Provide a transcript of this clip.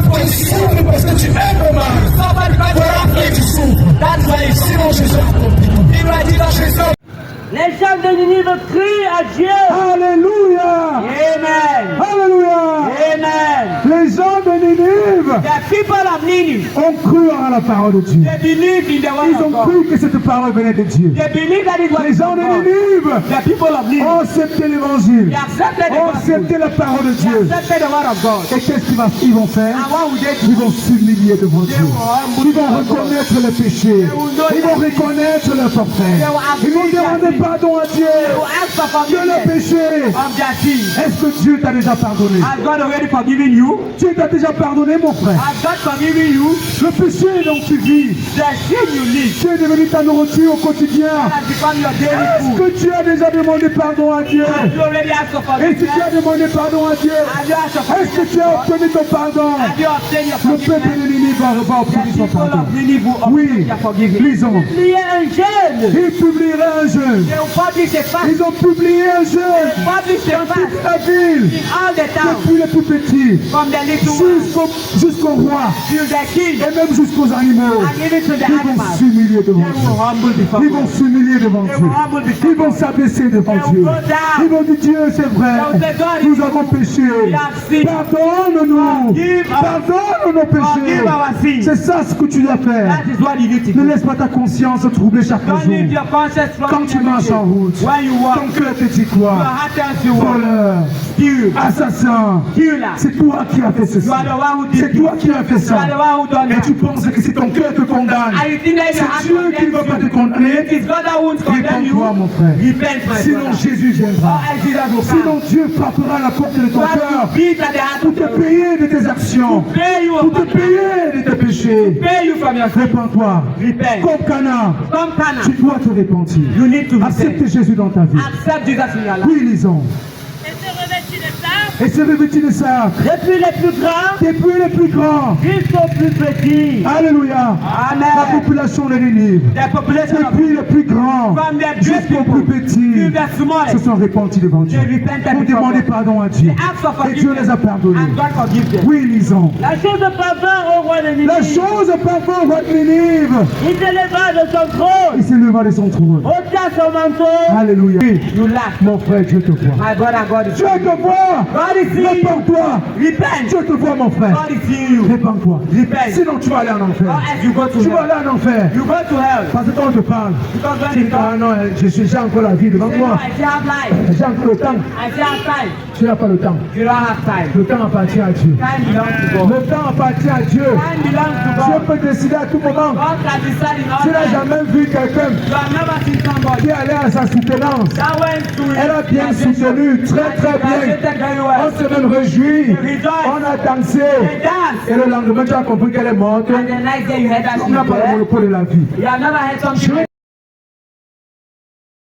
Tu souffres parce que tu aimes mal. Voilà pourquoi tu souffres. Sinon Jésus a compris. Il m'a dit dans Jésus. Les gens de Ninive crient à Dieu. Alléluia. Amen. Alléluia. Amen. Les gens de Ninive The people of Nineveh, ont cru à la parole de Dieu. they believe in the word Ils of ont God. cru que cette parole venait de Dieu. They believe that it was Les gens de God. Ninive The people of ont Nineveh, accepté l'évangile, they accepted the ont gospel. accepté la parole de They Dieu. accepted the word of God. Et qu'est-ce qu'ils vont faire? And what would they Ils do? vont s'humilier devant They Dieu. will humble Ils vont before God. reconnaître le péché. Ils vont reconnaître leur forfait. Ils vont demander pardon à Dieu They will ask for de leur forgiveness péché. of their sins. Est-ce que Dieu t'a déjà pardonné? Has God already forgiven you? Dieu t'a déjà pardonné, mon frère. Has God forgiven you? Le péché dont tu vis, The sin you live Dieu est devenu ta nourriture au quotidien. has become your daily Est-ce food. que tu as déjà demandé pardon à Dieu? Have you already asked for Et si tu as forgiveness? demandé pardon à Dieu, Have you asked for est-ce que forgiveness? tu as obtenu ton pardon? Have you obtained your Le peuple forgiveness? de Ninive va The obtenir son people pardon. of Nineveh will Oui, obtain their forgiveness. lisons. Publier un jeûne. Ils publieraient un jeûne. They will publish a fast. Ils ont publié un jeûne Publish a dans toute fast la ville, in all the towns, depuis les plus petits from the little ones jusqu'au roi to the king, et même jusqu'aux animaux. and even to the Ils vont animals. s'humilier They devant will Dieu. humble before Ils vont God. s'humilier devant They Dieu. will humble before Ils vont God. s'abaisser devant They will Dieu. go down. Ils vont dire Dieu, c'est vrai. They will say, God, Nous avons péché. we have sinned. Pardonne-nous. Forgive us. Pardonne nos Forgive our péchés. sins. C'est ça ce que tu dois faire. That is what you need to Ne do. laisse pas ta conscience te troubler chaque Don't leave jour. your conscience Quand tu marches en route, when you walk. ton cœur te dit Your quoi? heart tells you what? Voleur, Steal. assassin, Killer. c'est toi qui as fait ceci. You are the one who did C'est it. toi qui as fait You are the ça. one who done Et that. tu penses que c'est ton cœur qui te condamne. And you think that your heart C'est Dieu qui ne va pas te condemns you. condamner. It is God that won't condemn you. Réponds-toi, mon frère. Repent, my Sinon brother. Jésus viendra. Or else Jesus will Sinon come. Dieu frappera la porte de ton God cœur will beat at the heart pour of te your payer de tes actions, pay you pour te from payer de tes péchés. pay you from your sin. Répands-toi. Repent. Comme Cana, Come Cana. tu dois te repentir. You need to Accepte repent. Jésus dans ta vie. Accept Jesus in your life. Oui, lisons. Et se revêtit de ça. Depuis les plus grands Depuis les plus grands. jusqu'aux plus petits. Alléluia. Amen. La population de Ninive. The population of Depuis les plus grands from the great jusqu'aux people plus to petits the se smallest. sont repentis devant Dieu. They repented Pour before demander God. pardon à Dieu. They ask for Et Dieu les a forgiveness. pardonnés. And God forgives them. Oui, lisons. La chose parvint au roi de Ninive. La chose parvint au roi de Ninive. Il se leva de son trône, Il s'est levé de son trône. ôta son manteau. Alléluia. Oui, You laugh. mon frère, Dieu te voit. My brother, God is Dieu te voit. God is seeing you. Répands-toi. Repent. Dieu te voit, mon frère. God is seeing you. Répands-toi. Repent. Sinon, tu vas aller en Or enfer. else you go to Tu vas hell. aller en enfer. You go to hell. Parce que quand on te parle, Because when tu you dis, ah talk, non, j'ai encore la vie devant say, no, moi. I still have life. J'ai encore le temps. I still have time. Tu n'as pas le temps. You don't have time. Le temps appartient à Dieu. Time belongs to God. Le temps appartient à Dieu. Time belongs to Dieu God. peut décider à tout moment. God can decide in all Tu n'as time. jamais vu quelqu'un You have never seen somebody qui allait à sa soutenance. that went to Elle a bien soutenu, très très bien. very On well. s'est même réjoui. On a dansé. They dance. Et le lendemain, tu as compris qu'elle est morte. And the next day you heard that On she n'a was pas le dead. monopole de la vie. You have never heard something like